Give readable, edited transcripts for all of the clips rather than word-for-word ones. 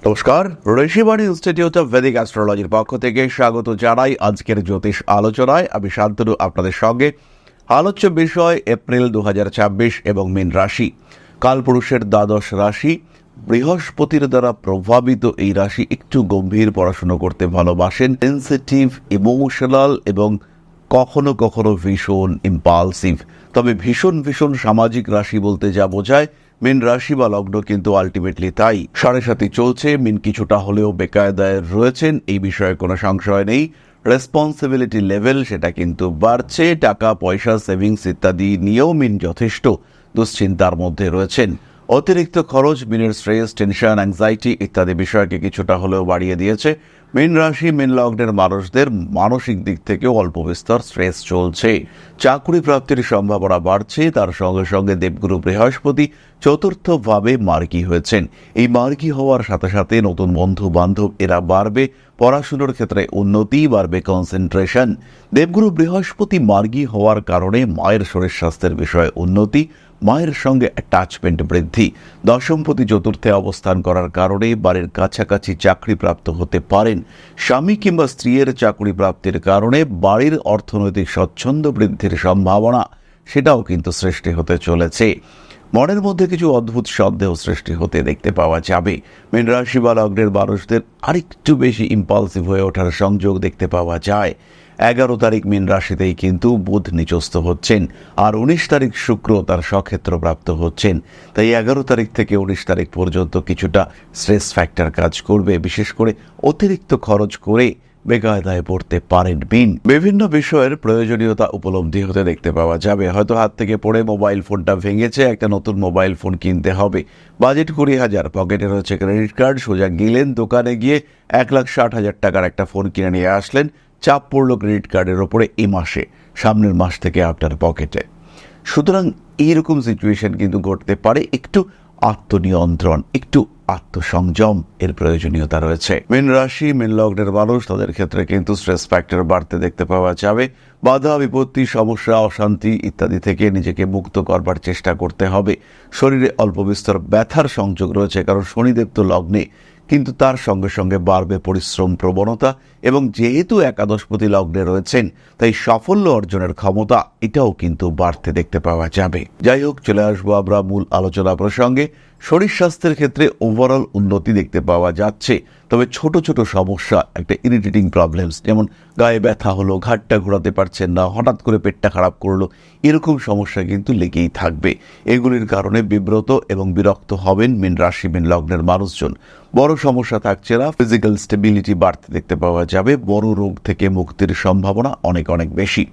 নমস্কার, Rishibani institute of Vedic অ্যাস্ট্রোলজির পক্ষ থেকে স্বাগত জানাই আজকের জ্যোতিষ আলোচনায়। আমি শান্তনু আপনাদের সঙ্গে। আলোচ্য বিষয় এপ্রিল 2026 এবং মীন রাশি। কালপুরুষের দ্বাদশ রাশি, বৃহস্পতির দ্বারা প্রভাবিত এই রাশি একটু গম্ভীর পড়াশুনো করতে ভালোবাসেন, সেন্সিটিভ, ইমোশনাল এবং কখনো কখনো ভীষণ ইম্পালসিভ। তবে ভীষণ সামাজিক রাশি বলতে যা বোঝায় মীন রাশি বা লগ্ন কিন্তু আলটিমেটলি তাই। 7.5 চলছে, মীন কিছুটা হলেও বেকায়দায় রয়েছেন, এই বিষয়ে কোনো সংশয় নেই। রেসপন্সিবিলিটি লেভেল সেটা কিন্তু বাড়ছে, টাকা পয়সা সেভিংস ইত্যাদি নিয়েও মীন যথেষ্ট দুশ্চিন্তার মধ্যে রয়েছেন। অতিরিক্ত খরচ মীনের স্ট্রেস, টেনশন, অ্যাংজাইটি ইত্যাদি বিষয়কে কিছুটা হলেও বাড়িয়ে দিয়েছে। মীন রাশি মীন লগ্নের মানুষদের মানসিক দিক থেকেও অল্প বিস্তর স্ট্রেস চলছে। চাকরি প্রাপ্তির সম্ভাবনা বাড়ছে, তার সঙ্গে সঙ্গে দেবগুরু বৃহস্পতি চতুর্থভাবে মার্গী হয়েছেন। এই মার্গী হওয়ার সাথে সাথে নতুন বন্ধু বান্ধব এরা বাড়বে, পড়াশুনোর ক্ষেত্রে উন্নতি বাড়বে, কনসেন্ট্রেশন। দেবগুরু বৃহস্পতি মার্গী হওয়ার কারণে মায়ের শরীর স্বাস্থ্যের বিষয়ে উন্নতি, মায়ের সঙ্গে অ্যাটাচমেন্ট বৃদ্ধি। দশমপতি চতুর্থে অবস্থান করার কারণে বাড়ির কাছাকাছি চাকরি প্রাপ্ত হতে পারেন। স্বামী কিংবা স্ত্রীর চাকরি প্রাপ্তির কারণে বাড়ির অর্থনৈতিক স্বচ্ছন্দ বৃদ্ধির সম্ভাবনা সেটাও কিন্তু সৃষ্টি হতে চলেছে। মনের মধ্যে কিছু অদ্ভুত সন্দেহ সৃষ্টি হতে দেখতে পাওয়া যাবে। মীন রাশি বা লগ্নের মানুষদের আরেকটু বেশি ইম্পালসিভ হয়ে ওঠার সংযোগ দেখতে পাওয়া যায়। 11 তারিখ মীন রাশিতেই কিন্তু বুধ নিচস্থ হচ্ছেন, আর 19 তারিখ শুক্র তার স্বক্ষেত্র প্রাপ্ত হচ্ছেন। তাই 11 তারিখ থেকে 19 তারিখ পর্যন্ত কিছুটা স্ট্রেস ফ্যাক্টর কাজ করবে, বিশেষ করে অতিরিক্ত খরচ করে বেকায়দায় পড়তে পারেন মীন। বিভিন্ন বিষয়ের প্রয়োজনীয়তা উপলব্ধি হতে দেখতে পাওয়া যাবে। হয়তো হাত থেকে পড়ে মোবাইল ফোনটা ভেঙেছে, একটা নতুন মোবাইল ফোন কিনতে হবে, বাজেট 20,000, পকেটে রয়েছে ক্রেডিট কার্ড, সোজা গেলেন দোকানে গিয়ে 1,60,000 টাকার একটা ফোন কিনে নিয়ে আসলেন, চাপ পড়লো ক্রেডিট কার্ডের ওপরে এই মাসে, সামনের মাস থেকে আপনার পকেটে। সুতরাং এইরকম সিচুয়েশন কিন্তু ঘটতে পারে। একটু আত্মনিয়ন্ত্রণ, একটু আত্মসংযম এর প্রয়োজনীয়তা রয়েছে। মীন রাশি মীন লগ্নের মানুষ, তাদের ক্ষেত্রে কিন্তু স্ট্রেস ফ্যাক্টর বাড়তে দেখতে পাওয়া যাবে। বাধা বিপত্তি, সমস্যা, অশান্তি ইত্যাদি থেকে নিজেকে মুক্ত করবার চেষ্টা করতে হবে। শরীরে অল্প বিস্তর ব্যথার সংযোগ রয়েছে, কারণ শনিদেব তো লগ্নে, কিন্তু তার সঙ্গে সঙ্গে বাড়বে পরিশ্রম প্রবণতা, এবং যেহেতু একাদশপতি লগ্নে রয়েছেন তাই সাফল্য অর্জনের ক্ষমতা এটাও কিন্তু বাড়তে দেখতে পাওয়া যাবে। যাই হোক, চলে আসবো আমরা মূল আলোচনা প্রসঙ্গে। শরীর স্বাস্থ্যের ক্ষেত্রে ওভারঅল উন্নতি দেখতে পাওয়া যাচ্ছে, তবে ছোট ছোট সমস্যা, একটা ইরিটেটিং প্রবলেমস, যেমন গায়ে ব্যথা হলো, ঘাটটা ঘোরাতে পারছেন না, হঠাৎ করে পেটটা খারাপ করলো, এরকম সমস্যা কিন্তু লেগেই থাকবে। এগুলির কারণে বিব্রত এবং বিরক্ত হবেন মীন রাশি মীন লগ্নের মানুষজন। বড় সমস্যা থাকছে না, ফিজিক্যাল স্টেবিলিটি বাড়তে দেখতে পাওয়া যাবে। বড় রোগ থেকে মুক্তির সম্ভাবনা অনেক বেশি।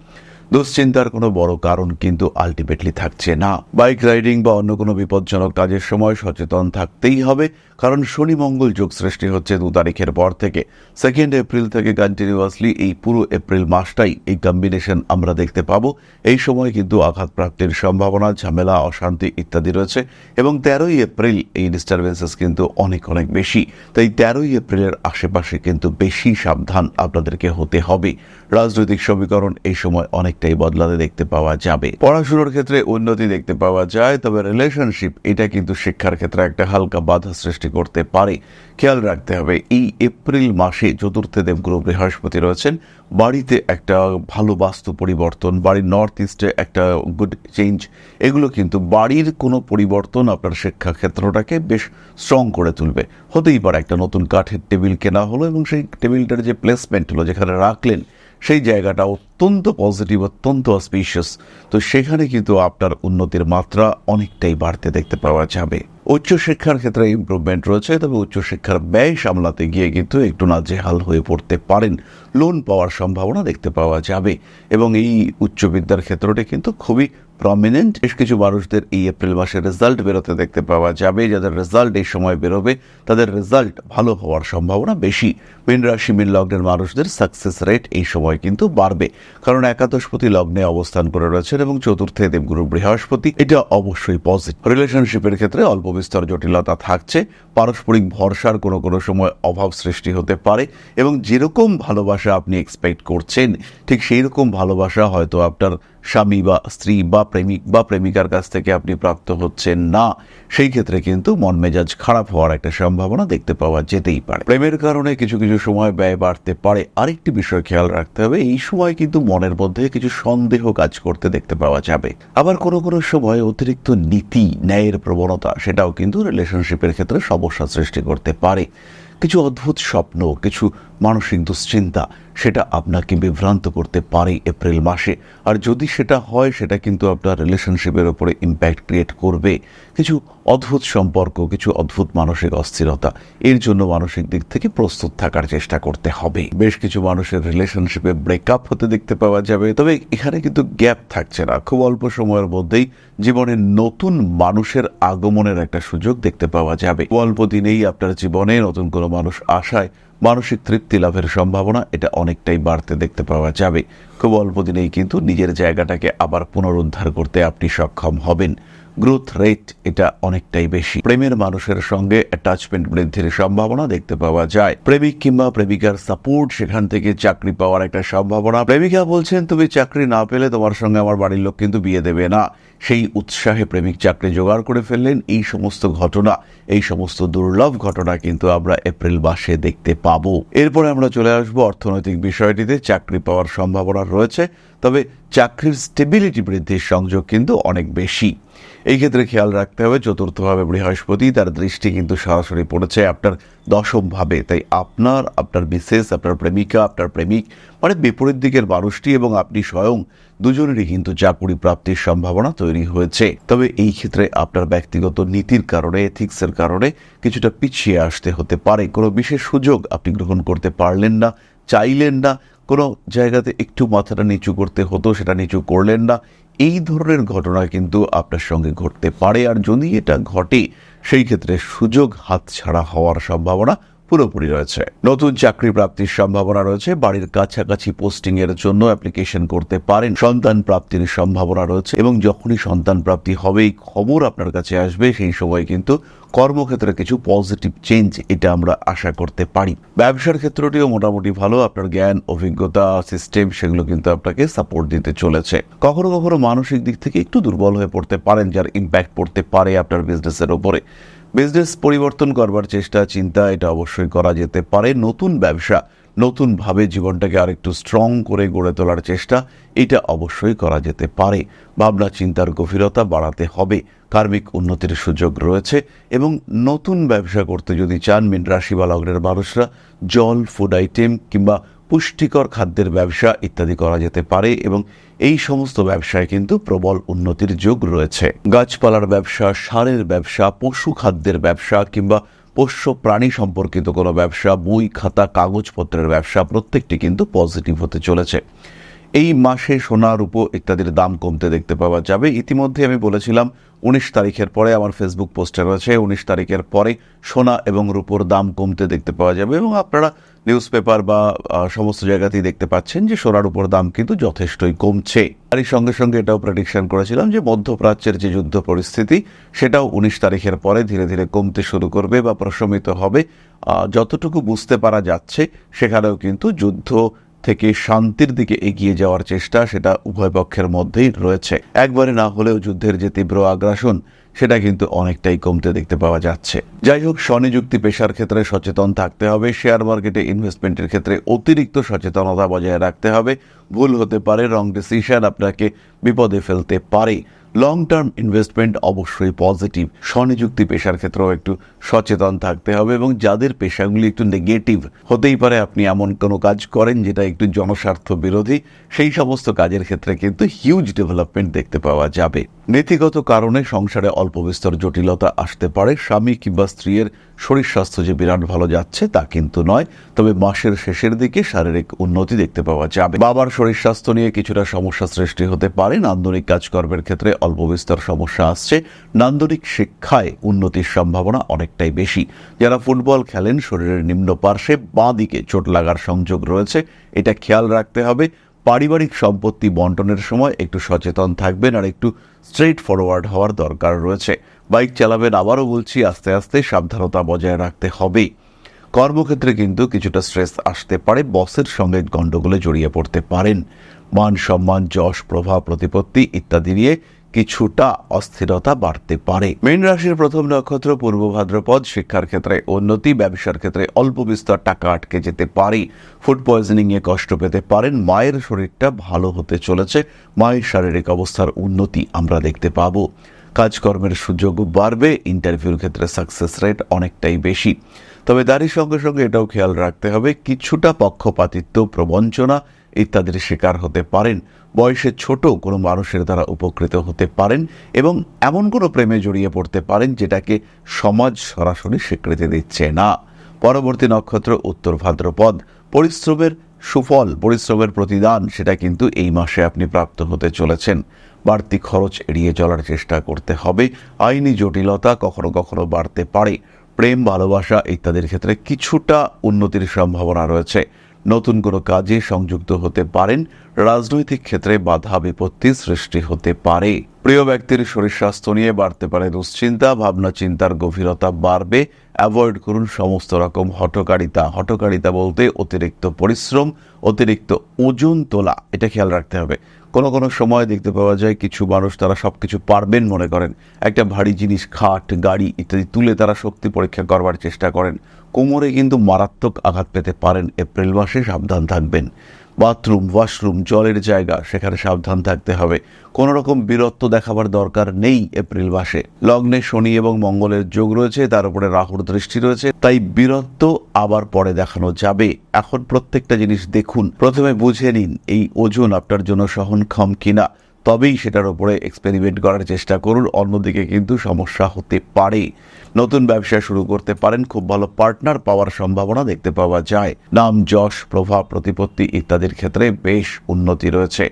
দুশ্চিন্তার কোনো বড় কারণ কিন্তু আলটিমেটলি থাকছে না। বাইক রাইডিং বা অন্য কোনো বিপজ্জনক কাজের সময় সচেতন থাকতেই হবে, কারণ শনি মঙ্গল যোগ সৃষ্টি হচ্ছে 2 তারিখের পর থেকে। 2 এপ্রিল থেকে কন্টিনিউয়াসলি এই পুরো এপ্রিল মাসটাই এই কম্বিনেশন আমরা দেখতে পাবো। এই সময় কিন্তু আঘাত প্রাপ্তির সম্ভাবনা, ঝামেলা, অশান্তি ইত্যাদি রয়েছে, এবং 13 এপ্রিল এই ডিস্টারবেন্সেস কিন্তু অনেক বেশি। তাই 13 এপ্রিলের আশেপাশে কিন্তু বেশি সাবধান আপনাদেরকে হতে হবে। রাজনৈতিক সমীকরণ এই সময় অনেকটাই বদলাতে দেখতে পাওয়া যাবে। পড়াশোনার ক্ষেত্রে উন্নতি দেখতে পাওয়া যায়, তবে রিলেশনশিপ এটা কিন্তু শিক্ষার ক্ষেত্রে একটা হালকা বাধা সৃষ্টি করতে পারে। খেয়াল রাখতে হবে, এই এপ্রিল মাসে চতুর্থে দেবগুরু বৃহস্পতি রয়েছেন। বাড়িতে একটা ভালো বাস্তু পরিবর্তন, বাড়ির নর্থ ইস্টে একটা গুড চেঞ্জ, এগুলো কিন্তু বাড়ির কোনো পরিবর্তন আপনার শিক্ষা ক্ষেত্রটাকে বেশ স্ট্রং করে তুলবে। হতেই পারে একটা নতুন কাঠের টেবিল কেনা হলো, এবং সেই টেবিলটার যে প্লেসমেন্ট হলো, যেখানে রাখলেন, সেই জায়গাটা অত্যন্ত পজিটিভ, অত্যন্ত অসপিশিয়াস। তো সেখানে কিন্তু আপনার উন্নতির মাত্রা অনেকটাই বাড়তে দেখতে পাওয়া যাবে। উচ্চশিক্ষার ক্ষেত্রে ইমপ্রুভমেন্ট রয়েছে, তবে উচ্চশিক্ষার ব্যয় সামলাতে গিয়ে কিন্তু একটু নাজেহাল হয়ে পড়তে পারেন। লোন পাওয়ার সম্ভাবনা দেখতে পাওয়া যাবে, এবং এই উচ্চবিদ্যার ক্ষেত্রটি কিন্তু খুবই প্রমিনেন্ট। বেশ কিছু মানুষদের এই এপ্রিল মাসে রেজাল্ট বেরোতে দেখতে পাওয়া যাবে। যাদের রেজাল্ট এই সময় বেরোবে তাদের রেজাল্ট ভালো হওয়ার সম্ভাবনা বেশি। মীন রাশি মীন লগ্নের মানুষদের সাকসেস রেট এই সময় কিন্তু বাড়বে। কারণ একাদশপতি লগ্নে অবস্থান করে রয়েছেন এবং চতুর্থে দেবগুরু বৃহস্পতি, এটা অবশ্যই পজিটিভ। রিলেশনশিপের ক্ষেত্রে অল্প বিস্তর জটিলতা থাকছে, পারস্পরিক ভরসার কোনো কোনো সময় অভাব সৃষ্টি হতে পারে এবং যেরকম ভালোবাসা আপনি এক্সপেক্ট করছেন ঠিক সেই রকম ভালোবাসা হয়তো আপনার স্বামী বা স্ত্রী বা প্রেমিক বা প্রেমিকার কাছ থেকে আপনি প্রাপ্ত হচ্ছেন না। সেই ক্ষেত্রে কিন্তু মন মেজাজ খারাপ হওয়ার একটা সম্ভাবনা দেখতে পাওয়া যেতেই পারে। প্রেমের কারণে কিছু কিছু সময় ব্যয় বাড়তে পারে। আরেকটি বিষয় খেয়াল রাখতে হবে, এই সময় কিন্তু মনের মধ্যে কিছু সন্দেহ কাজ করতে দেখতে পাওয়া যাবে। আবার কোনো কোনো সময় অতিরিক্ত নীতি ন্যায়ের প্রবণতা সেটাও কিন্তু রিলেশনশিপের ক্ষেত্রে সমস্যা সৃষ্টি করতে পারে। কিছু অদ্ভুত স্বপ্ন, কিছু মানসিক দুশ্চিন্তা সেটা আপনাকে বিভ্রান্ত করতে পারে এপ্রিল মাসে। আর যদি সেটা হয় সেটা কিন্তু আপনার রিলেশনশিপের উপরে ইম্প্যাক্ট ক্রিয়েট করবে। কিছু অদ্ভুত সম্পর্ক, কিছু অদ্ভুত মানসিক অস্থিরতা, এর জন্য মানসিক দিক থেকে প্রস্তুত থাকার চেষ্টা করতে হবে। বেশ কিছু মানুষের রিলেশনশিপে ব্রেকআপ হতে দেখতে পাওয়া যাবে, তবে এখানে কিন্তু গ্যাপ থাকছে না। খুব অল্প সময়ের মধ্যেই জীবনে নতুন মানুষের আগমনের একটা সুযোগ দেখতে পাওয়া যাবে। অল্প দিনেই আপনার জীবনে নতুন কোনো মানুষ আসায় মানসিক তৃপ্তি লাভের সম্ভাবনা এটা অনেকটাই বাড়তে দেখতে পাওয়া যাবে। খুব অল্প দিনেই কিন্তু নিজের জায়গাটাকে আবার পুনরুদ্ধার করতে আপনি সক্ষম হবেন। গ্রোথ রেট এটা অনেকটাই বেশি। প্রেমের মানুষের সঙ্গে অ্যাটাচমেন্ট বৃদ্ধির সম্ভাবনা দেখতে পাওয়া যায়। প্রেমিক কিংবা প্রেমিকার সাপোর্ট, সেখান থেকে চাকরি পাওয়ার একটা সম্ভাবনা। প্রেমিকা বলছেন তুমি চাকরি না পেলে তোমার সঙ্গে আমার বাড়ির লোক কিন্তু বিয়ে দেবে না। সেই উৎসাহে প্রেমিক চাকরি জোগাড় করে ফেললেন। এই সমস্ত ঘটনা, এই সমস্ত দুর্লভ ঘটনা কিন্তু আমরা এপ্রিল মাসে দেখতে পাবো। এরপরে আমরা চলে আসবো অর্থনৈতিক বিষয়টিতে। চাকরি পাওয়ার সম্ভাবনা রয়েছে, তবে চাকরির স্টেবিলিটি বৃদ্ধির সংযোগ কিন্তু অনেক বেশি। এই ক্ষেত্রে খেয়াল রাখতে হবে চতুর্থভাবে বৃহস্পতি, তার দৃষ্টি কিন্তু সরাসরি পড়েছে আপনার দশম ভাবে। তাই আপনার মিসেস, আপনার প্রেমিকা, আপনার প্রেমিক মানে বিপরীত দিকের মানুষটি এবং আপনি স্বয়ং দুজনেরই কিন্তু চাকুরি প্রাপ্তির সম্ভাবনা তৈরি হয়েছে। তবে এই ক্ষেত্রে আপনার ব্যক্তিগত নীতির কারণে, এথিক্সের কারণে কিছুটা পিছিয়ে আসতে হতে পারে। কোনো বিশেষ সুযোগ আপনি গ্রহণ করতে পারলেন না, চাইলেন না, কোনো জায়গাতে একটু মাথাটা নিচু করতে হতো সেটা নিচু করলেন না। এই ধরনের ঘটনা কিন্তু আপনার সঙ্গে ঘটতে পারে। আর যদি এটা ঘটে সেই ক্ষেত্রে সুযোগ হাতছাড়া হওয়ার সম্ভাবনা পুরোপুরি রয়েছে। নতুন চাকরি প্রাপ্তির সম্ভাবনা রয়েছে। বাড়ির কাছাকাছি পোস্টিং এর জন্য অ্যাপ্লিকেশন করতে পারেন। সন্তান প্রাপ্তির সম্ভাবনা রয়েছে এবং যখনই সন্তান প্রাপ্তি হবে এই খবর আপনার কাছে আসবে, সেই সময় কিন্তু কর্মক্ষেত্রে কিছু পজিটিভ চেঞ্জ এটা আমরা আশা করতে পারি। ব্যবসার ক্ষেত্রটিও মোটামুটি ভালো। আপনার জ্ঞান, অভিজ্ঞতা, সিস্টেম সেগুলো কিন্তু আপনাকে সাপোর্ট দিতে চলেছে। কখনো কখনো মানসিক দিক থেকে একটু দুর্বল হয়ে পড়তে পারেন, যার ইম্প্যাক্ট পড়তে পারে আপনার বিজনেসের ওপরে। বিজনেস পরিবর্তন করবার চেষ্টা, চিন্তা এটা অবশ্যই করা যেতে পারে। নতুন ব্যবসা, নতুনভাবে জীবনটাকে আরেকটু স্ট্রং করে গড়ে তোলার চেষ্টা এটা অবশ্যই করা যেতে পারে। ভাবনা চিন্তার গভীরতা বাড়াতে হবে। কার্মিক উন্নতির সুযোগ রয়েছে এবং নতুন ব্যবসা করতে যদি চান মীন রাশি বা লগ্নের মানুষরা জল, ফুড আইটেম কিংবা পুষ্টিকর খাদ্যের ব্যবসা ইত্যাদি করা যেতে পারে এবং এই সমস্ত ব্যবসায় কিন্তু প্রবল উন্নতির যোগ রয়েছে। গাছপালার ব্যবসা, সারের ব্যবসা, পশু খাদ্যের ব্যবসা কিংবা পোষ্য প্রাণী সম্পর্কিত কোনো ব্যবসা, বই খাতা, কাগজপত্রের ব্যবসা প্রত্যেকটি কিন্তু পজিটিভ হতে চলেছে। এই মাসে সোনা, রূপো ইত্যাদির দাম কমতে দেখতে পাওয়া যাবে। ইতিমধ্যে আমি বলেছিলাম 19 তারিখের পরে আমার ফেসবুক পোস্টে রয়েছে, 19 তারিখের পরে সোনা এবং রূপোর দাম কমতে দেখতে পাওয়া যাবে এবং আপনারা নিউজ পেপার বা সমস্ত জায়গাতেই দেখতে পাচ্ছেন যে সোনার উপর দাম কিন্তু যথেষ্টই কমছে। আর এই সঙ্গে সঙ্গে এটাও প্রেডিকশন করেছিলাম যে মধ্যপ্রাচ্যের যে যুদ্ধ পরিস্থিতি সেটাও 19 তারিখের পরে ধীরে ধীরে কমতে শুরু করবে বা প্রশমিত হবে। যতটুকু বুঝতে পারা যাচ্ছে সেখানেও কিন্তু যুদ্ধ থেকে শান্তির দিকে এগিয়ে যাওয়ার চেষ্টা সেটা উভয় পক্ষের মধ্যেই রয়েছে। একবারে না হলেও যুদ্ধের যে তীব্র আগ্রাসন সেটা কিন্তু অনেকটাই কমতে দেখতে পাওয়া যাচ্ছে। যাই হোক, স্বনিযুক্তি পেশার ক্ষেত্রে সচেতন থাকতে হবে। শেয়ার মার্কেটে ইনভেস্টমেন্টের ক্ষেত্রে অতিরিক্ত সচেতনতা বজায় রাখতে হবে। ভুল হতে পারে, রং ডিসিশন আপনাকে বিপদে ফেলতে পারে। লং টার্ম ইনভেস্টমেন্ট অবশ্যই পজিটিভ। স্বনিযুক্তি পেশার ক্ষেত্রেও একটু সচেতন থাকতে হবে এবং যাদের পেশাগুলি একটু নেগেটিভ, হতেই পারে আপনি এমন কোনো কাজ করেন যেটা একটু জনস্বার্থ বিরোধী, সেই সমস্ত কাজের ক্ষেত্রে কিন্তু হিউজ ডেভেলপমেন্ট দেখতে পাওয়া যাবে। নীতিগত কারণে সংসারে অল্প বিস্তর জটিলতা আসতে পারে। স্বামী কিংবা স্ত্রীর শরীর স্বাস্থ্য যে বিরাট ভালো যাচ্ছে তা কিন্তু নয়, তবে মাসের শেষের দিকে শারীরিক উন্নতি দেখতে পাওয়া যাবে। বাবার শরীর স্বাস্থ্য নিয়ে কিছুটা সমস্যা সৃষ্টি হতে পারে। নান্দনিক কাজকর্মের ক্ষেত্রে অল্প বিস্তর সমস্যা আসছে। নান্দনিক শিক্ষায় উন্নতির সম্ভাবনা অনেকটাই বেশি। যারা ফুটবল খেলেন শরীরের নিম্ন পার্শ্বে বাঁ দিকে চোট লাগার সংযোগ রয়েছে, এটা খেয়াল রাখতে হবে। পারিবারিক সম্পত্তি বন্টনের সময় একটু সচেতন থাকবেন আর একটু স্ট্রেট ফরওয়ার্ড হওয়ার দরকার রয়েছে। বাইক চালাবেন, আবারও বলছি, আস্তে আস্তে সাবধানতা বজায় রাখতে হবে। কর্মক্ষেত্রে কিন্তু কিছুটা স্ট্রেস আসতে পারে, বসের সঙ্গে গণ্ডগোলে জড়িয়ে পড়তে পারেন। মান সম্মান, যশ, প্রভাব, প্রতিপত্তি ইত্যাদি নিয়ে কিছুটা অস্থিরতা বাড়তে পারে। মীন রাশির প্রথম নক্ষত্র পূর্ব ভাদ্রপদ। শিক্ষার ক্ষেত্রে উন্নতি, ব্যবসার ক্ষেত্রে অল্প বিস্তর টাকা আটকে যেতে পারে। ফুড পয়জনিং এ কষ্ট পেতে পারেন। মায়ের শরীরটা ভালো হতে চলেছে, মায়ের শারীরিক অবস্থার উন্নতি আমরা দেখতে পাবো। কাজকর্মের সুযোগ বাড়বে, ইন্টারভিউর ক্ষেত্রে সাকসেস রেট অনেকটাই বেশি। তবে তারই সঙ্গে সঙ্গে এটাও খেয়াল রাখতে হবে, কিছুটা পক্ষপাতিত্ব, প্রবঞ্চনা ইত্যাদির শিকার হতে পারেন। বয়সে ছোট কোনো মানুষের দ্বারা উপকৃত হতে পারেন এবং এমন কোনো প্রেমে জড়িয়ে পড়তে পারেন যেটাকে সমাজ সরাসরি স্বীকৃতি দিচ্ছে না। পরবর্তী নক্ষত্র উত্তর ভাদ্রপদ। পরিশ্রমের সুফল, পরিশ্রমের প্রতিদান সেটা কিন্তু এই মাসে আপনি প্রাপ্ত হতে চলেছেন। বাড়তি খরচ এড়িয়ে চলার চেষ্টা করতে হবে। আইনি জটিলতা কখনো কখনো বাড়তে পারে। প্রেম, ভালোবাসা ইত্যাদির ক্ষেত্রে কিছুটা উন্নতির সম্ভাবনা রয়েছে। নতুন কোনো কাজে সংযুক্ত হতে পারেন। রাজনৈতিক ক্ষেত্রে বাধা বিপত্তি সৃষ্টি হতে পারে। প্রিয় ব্যক্তির শরীর স্বাস্থ্য নিয়ে বাড়তে পারে দুশ্চিন্তা, ভাবনা চিন্তার গভীরতা বাড়বে। অ্যাভয়েড করুন সমস্ত রকম হঠকারিতা। হঠকারিতা বলতে অতিরিক্ত পরিশ্রম, অতিরিক্ত ওজন তোলা, এটা খেয়াল রাখতে হবে। কোনো কোনো সময় দেখতে পাওয়া যায় কিছু মানুষ তারা সবকিছু পারবেন মনে করেন, একটা ভারী জিনিস, খাট, গাড়ি ইত্যাদি তুলে তারা শক্তি পরীক্ষা করবার চেষ্টা করেন। কোমরে কিন্তু মারাত্মক আঘাত পেতে পারেন। এপ্রিল মাসে সাবধান থাকবেন। বাথরুম, ওয়াশরুম, জলের জায়গা, সেখানে সাবধান থাকতে হবে। কোনো রকম বীরত্ব দেখাবার দরকার নেই এপ্রিল মাসে। লগ্নে শনি এবং মঙ্গলের যোগ রয়েছে, তার উপরে রাহুর দৃষ্টি রয়েছে, তাই বীরত্ব আবার পরে দেখানো যাবে। এখন প্রত্যেকটা জিনিস দেখুন, প্রথমে বুঝে নিন এই ওজন আপনার জন্য সহনক্ষম কিনা, তবেই সেটার উপরে এক্সপেরিমেন্ট করার চেষ্টা করুন। অন্যদিকে কিন্তু সমস্যা হতে পারে। নতুন ব্যবসা শুরু করতে পারেন। খুব ভালো পার্টনার পাওয়ার সম্ভাবনা দেখতে পাওয়া যায়। নাম, যশ, প্রভাব, প্রতিপত্তি ইত্যাদির ক্ষেত্রে বেশ উন্নতি রয়েছে।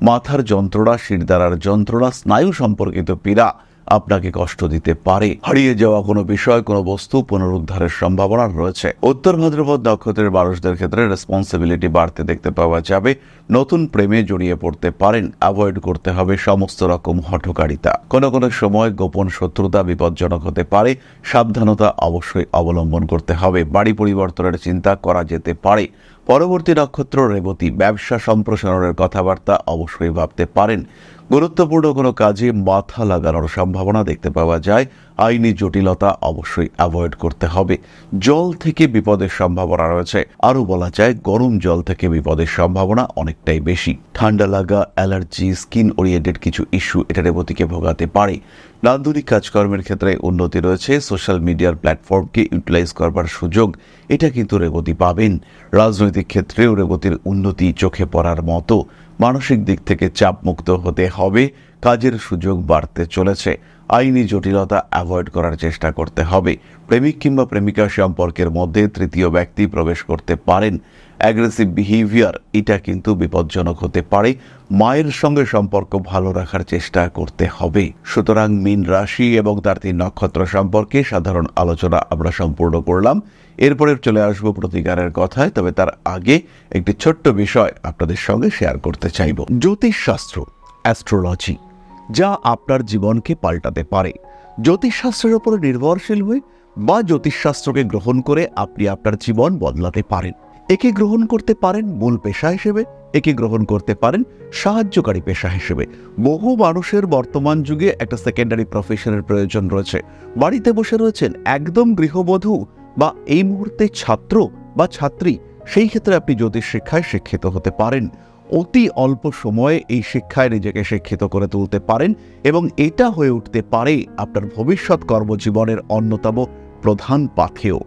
মাথার যন্ত্রণা, শিরদাঁড়ার যন্ত্রণা, স্নায়ু সম্পর্কিত পীড়া আপনাকে কষ্ট দিতে পারে। হারিয়ে যাওয়া কোনো বিষয়, কোনো বস্তু পুনরুদ্ধারের সম্ভাবনা রয়েছে। উত্তর ভাদ্রপদ নক্ষত্রের মানুষদের ক্ষেত্রে রেসপন্সিবিলিটি বাড়তে দেখতে পাওয়া যাবে। নতুন প্রেমে জড়িয়ে পড়তে পারেন। অ্যাভয়েড করতে হবে সমস্ত রকম হঠকারিতা। কোনো কোনো সময় গোপন শত্রুতা বিপজ্জনক হতে পারে। সাবধানতা অবশ্যই অবলম্বন করতে হবে। বাড়ি পরিবর্তনের চিন্তা করা যেতে পারে। পরবর্তী নক্ষত্র রেবতী। ব্যবসা সম্প্রসারণের কথাবার্তা অবশ্যই ভাবতে পারেন। গুরুত্বপূর্ণ কোনো কাজে মাথা লাগানোর সম্ভাবনা দেখতে পাওয়া যায়। আইনি জটিলতা অবশ্যই অ্যাভয়েড করতে হবে। জল থেকে বিপদের সম্ভাবনা রয়েছে। আরও বলা যায় গরম জল থেকে বিপদের সম্ভাবনা অনেকটাই বেশি। ঠান্ডা লাগা, অ্যালার্জি, স্কিন ওরিয়েন্টেড কিছু ইস্যু এটা রেবতীকে ভোগাতে পারে। নান্দনিক কাজকর্মের ক্ষেত্রে উন্নতি রয়েছে। সোশ্যাল মিডিয়ার প্ল্যাটফর্মকে ইউটিলাইজ করবার সুযোগ এটা কিন্তু রেবতী পাবেন। রাজনৈতিক ক্ষেত্রেও রেবতীর উন্নতি চোখে পড়ার মতো। মানসিক দিক থেকে চাপমুক্ত হতে হবে। কাজের সুযোগ বাড়তে চলেছে। আইনি জটিলতা অ্যাভয়েড করার চেষ্টা করতে হবে। প্রেমিক কিংবা প্রেমিকা সম্পর্কের মধ্যে তৃতীয় ব্যক্তি প্রবেশ করতে পারেন। অ্যাগ্রেসিভ বিহেভিয়ার এটা কিন্তু বিপজ্জনক হতে পারে। মায়ের সঙ্গে সম্পর্ক ভালো রাখার চেষ্টা করতে হবে। সুতরাং মীন রাশি এবং তার 3 নক্ষত্র সম্পর্কে সাধারণ আলোচনা আমরা সম্পূর্ণ করলাম। এরপরে চলে আসবো প্রতিকারের কথায়। তবে তার আগে একটি ছোট্ট বিষয় আপনাদের সঙ্গে শেয়ার করতে চাইব। জ্যোতিষশাস্ত্র, অ্যাস্ট্রোলজি, যা আপনার জীবনকে পাল্টাতে পারে। জ্যোতিষশাস্ত্রের উপরে নির্ভরশীল হয়ে বা জ্যোতিষশাস্ত্রকে গ্রহণ করে আপনি আপনার জীবন বদলাতে পারেন। একে গ্রহণ করতে পারেন মূল পেশা হিসেবে, একে গ্রহণ করতে পারেন সাহায্যকারী পেশা হিসেবে। বহু মানুষের বর্তমান যুগে একটা সেকেন্ডারি প্রফেশনের প্রয়োজন রয়েছে। বাড়িতে বসে রয়েছেন একদম গৃহবধূ বা এই মুহূর্তে ছাত্র বা ছাত্রী, সেই ক্ষেত্রে আপনি জ্যোতিষ শিক্ষায় শিক্ষিত হতে পারেন। অতি অল্প সময়ে এই শিক্ষায় নিজেকে শিক্ষিত করে তুলতে পারেন এবং এটা হয়ে উঠতে পারে আপনার ভবিষ্যৎ কর্মজীবনের অন্যতম প্রধান পাথেয়।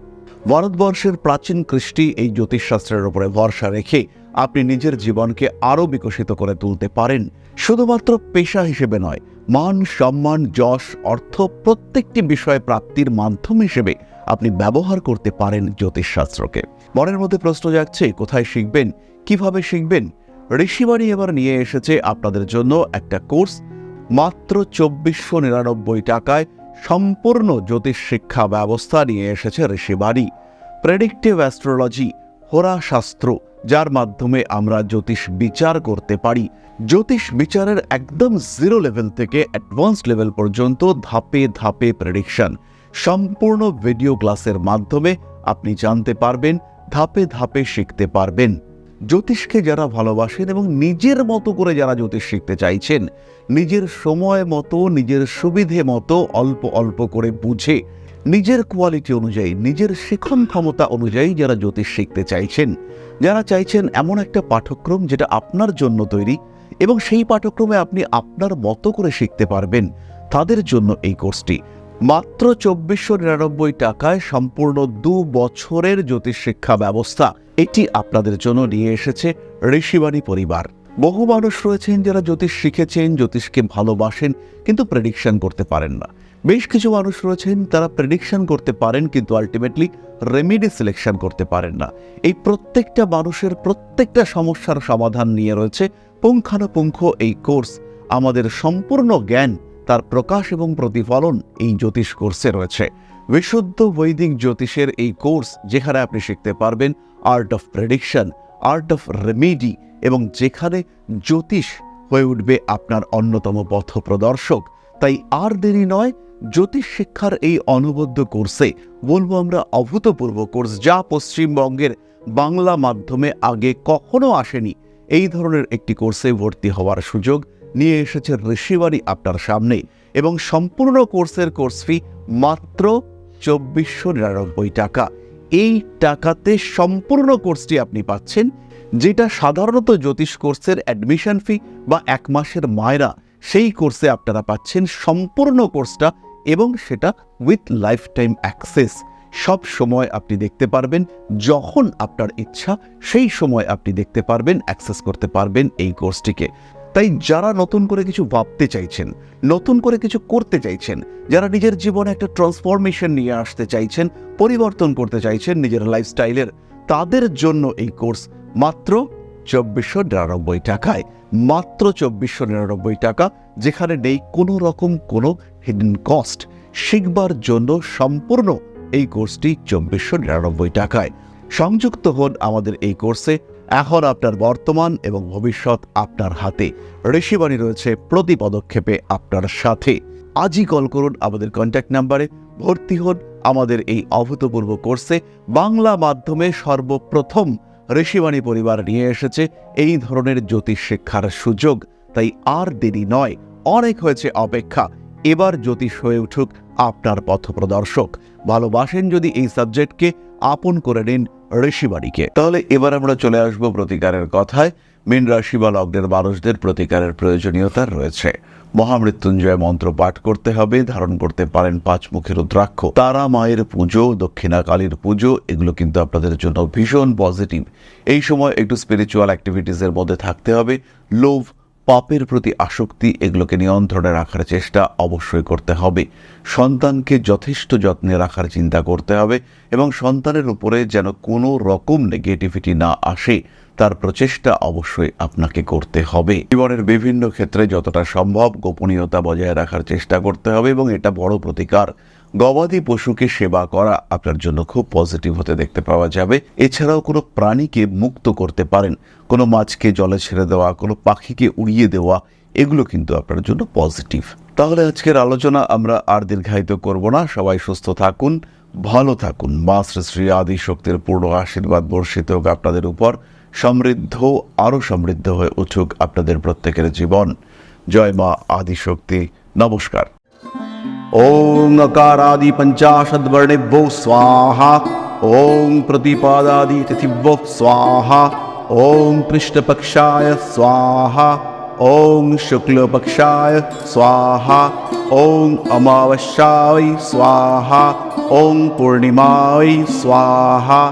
ভারতবর্ষের প্রাচীন কৃষ্টি এই জ্যোতিষশাস্ত্রের উপরে ভরসা রেখে আপনি নিজের জীবনকে আরও বিকশিত করে তুলতে পারেন। শুধুমাত্র পেশা হিসেবে নয়, মান, সম্মান, যশ, অর্থ প্রত্যেকটি বিষয় প্রাপ্তির মাধ্যম হিসেবে আপনি ব্যবহার করতে পারেন জ্যোতিষশাস্ত্রকে। মনের মধ্যে প্রশ্ন জাগছে, কোথায় শিখবেন, কিভাবে শিখবেন? ঋষিবাণী এবার নিয়ে এসেছে আপনাদের জন্য একটা কোর্স। মাত্র 2499 টাকায় সম্পূর্ণ জ্যোতিষ শিক্ষা ব্যবস্থা নিয়ে এসেছে ঋষিবাণী। প্রেডিক্টিভ অ্যাস্ট্রোলজি, হোরা শাস্ত্র, যার মাধ্যমে আমরা জ্যোতিষ বিচার করতে পারি। জ্যোতিষ বিচারের একদম জিরো লেভেল থেকে অ্যাডভান্সড লেভেল পর্যন্ত ধাপে ধাপে প্রেডিকশন, সম্পূর্ণ ভিডিও ক্লাসের মাধ্যমে আপনি জানতে পারবেন, ধাপে ধাপে শিখতে পারবেন। জ্যোতিষকে যারা ভালোবাসেন এবং নিজের মতো করে যারা জ্যোতিষ শিখতে চাইছেন, নিজের সময় মতো, নিজের সুবিধে মতো অল্প অল্প করে বুঝে, নিজের কোয়ালিটি অনুযায়ী, নিজের শিখন ক্ষমতা অনুযায়ী যারা জ্যোতিষ শিখতে চাইছেন, যারা চাইছেন এমন একটা পাঠ্যক্রম যেটা আপনার জন্য তৈরি এবং সেই পাঠ্যক্রমে আপনি আপনার মতো করে শিখতে পারবেন, তাদের জন্য এই কোর্সটি মাত্র 2499 টাকায় সম্পূর্ণ 2 বছরের জ্যোতিষ শিক্ষা ব্যবস্থা। এটি আপনাদের জন্য নিয়ে এসেছে ঋষিবাণী পরিবার। বহু মানুষ রয়েছেন যারা জ্যোতিষ শিখেছেন, জ্যোতিষকে ভালোবাসেন, কিন্তু প্রেডিকশন করতে পারেন না। বেশ কিছু মানুষ রয়েছেন তারা প্রেডিকশন করতে পারেন কিন্তু আলটিমেটলি রেমেডি সিলেকশন করতে পারেন না। এই প্রত্যেকটা মানুষের প্রত্যেকটা সমস্যার সমাধান নিয়ে রয়েছে পুঙ্খানুপুঙ্খ এই কোর্স। আমাদের সম্পূর্ণ জ্ঞান, তার প্রকাশ এবং প্রতিফলন এই জ্যোতিষ কোর্সে রয়েছে। বিশুদ্ধ বৈদিক জ্যোতিষের এই কোর্স, যেখানে আপনি শিখতে পারবেন art of prediction, art of remedy, এবং যেখানে জ্যোতিষ হয়ে উঠবে আপনার অন্যতম পথ প্রদর্শক। তাই আর দেরি নয়, জ্যোতিষ শিক্ষার এই অনবদ্য কোর্সে, বলবো আমরা অভূতপূর্ব কোর্স, যা পশ্চিমবঙ্গের বাংলা মাধ্যমে আগে কখনো আসেনি, এই ধরনের একটি কোর্সে ভর্তি হওয়ার সুযোগ নিয়ে এসেছে ঋষিবাণী আপনার সামনে। এবং সম্পূর্ণ কোর্সের কোর্স ফি মাত্র 2499 টাকা। এই টাকাতে সম্পূর্ণ কোর্সটি আপনি পাচ্ছেন, যেটা সাধারণত জ্যোতিষ কোর্সের অ্যাডমিশন ফি বা 1 মাসের মায়রা, সেই কোর্সে আপনারা পাচ্ছেন সম্পূর্ণ কোর্সটা, এবং সেটা উইথ লাইফ টাইম অ্যাক্সেস। সব সময় আপনি দেখতে পারবেন, যখন আপনার ইচ্ছা সেই সময় আপনি দেখতে পারবেন, অ্যাক্সেস করতে পারবেন এই কোর্সটিকে। তাই যারা নতুন করে কিছু ভাবতে চাইছেন, নতুন করে কিছু করতে চাইছেন, যারা নিজের জীবনে একটা ট্রান্সফরমেশন নিয়ে আসতে চাইছেন, পরিবর্তন করতে চাইছেন নিজের লাইফস্টাইলের, তাদের জন্য এই কোর্স মাত্র 2499 টাকায়। মাত্র 2499 টাকা, যেখানে নেই কোনো রকম কোনো হিডেন কস্ট। শিখবার জন্য সম্পূর্ণ এই কোর্সটি 2499 টাকায়। সংযুক্ত হন আমাদের এই কোর্সে। এখন আপনার বর্তমান এবং ভবিষ্যৎ আপনার হাতে। ঋষিবাণী রয়েছে প্রতি পদক্ষেপে আপনার সাথে। আজই কল করুন আমাদের কন্ট্যাক্ট নাম্বারে, ভর্তি হন আমাদের এই অভূতপূর্ব কোর্সে। বাংলা মাধ্যমে সর্বপ্রথম ঋষিবাণী পরিবার নিয়ে এসেছে এই ধরনের জ্যোতিষ শিক্ষার সুযোগ। তাই আর দেরি নয়, অনেক হয়েছে অপেক্ষা। এবার জ্যোতিষ হয়ে উঠুক আপনার পথপ্রদর্শক। ভালোবাসেন যদি এই সাবজেক্টকে, আপন করে নিন ঋষিবাণীকে। তাহলে এবার আমরা চলে আসব প্রতিকারের কথায়। মীন রাশি বা লগ্নের মানুষদের প্রতিকারের প্রয়োজনীয়তা রয়েছে। মহামৃত্যুঞ্জয় মন্ত্র পাঠ করতে হবে, ধারণ করতে পারেন 5 মুখের রুদ্রাক্ষ। তারা মায়ের পুজো, দক্ষিণা কালীর পুজো, এগুলো কিন্তু আপনাদের জন্য ভীষণ পজিটিভ। এই সময় একটু স্পিরিচুয়াল অ্যাক্টিভিটিসের মধ্যে থাকতে হবে। লোভ, পাপের প্রতি আসক্তি, এগুলোকে নিয়ন্ত্রণে রাখার চেষ্টা অবশ্যই করতে হবে। সন্তানকে যথেষ্ট যত্নে রাখার চিন্তা করতে হবে এবং সন্তানের উপরে যেন কোনো রকম নেগেটিভিটি না আসে, তার প্রচেষ্টা অবশ্যই আপনাকে করতে হবে। জীবনের বিভিন্ন ক্ষেত্রে যতটা সম্ভব গোপনীয়তা বজায় রাখার চেষ্টা করতে হবে এবং এটা বড় প্রতিকার। গবাদি পশুকে সেবা করা আপনার জন্য খুব পজিটিভ হতে দেখতে পাওয়া যাবে। এছাড়াও কোনো প্রাণীকে মুক্ত করতে পারেন, কোনো মাছকে জলে ছেড়ে দেওয়া, কোনো পাখিকে উড়িয়ে দেওয়া, এগুলো কিন্তু আপনার জন্য পজিটিভ। তাহলে আজকের আলোচনা আমরা আর দীর্ঘায়িত করব না। সবাই সুস্থ থাকুন, ভালো থাকুন। মা শ্রী শ্রী আদি শক্তির পূর্ণ আশীর্বাদ বর্ষিত হোক আপনাদের উপর। সমৃদ্ধ, আরো সমৃদ্ধ হয়ে উঠুক আপনাদের প্রত্যেকের জীবন। জয় মা আদিশক্তি। নমস্কার। ওং अकारादि पंचाशद्वर्णेभ्यो स्वाहा। ओं प्रतिपादादि तिथिभ्यो स्वाहा। ओं कृष्णपक्षाय स्वाहा। ओं शुक्लपक्षाय स्वाहा। ओं अमावस्याय स्वाहा। ओं पूर्णिमाय स्वाहा।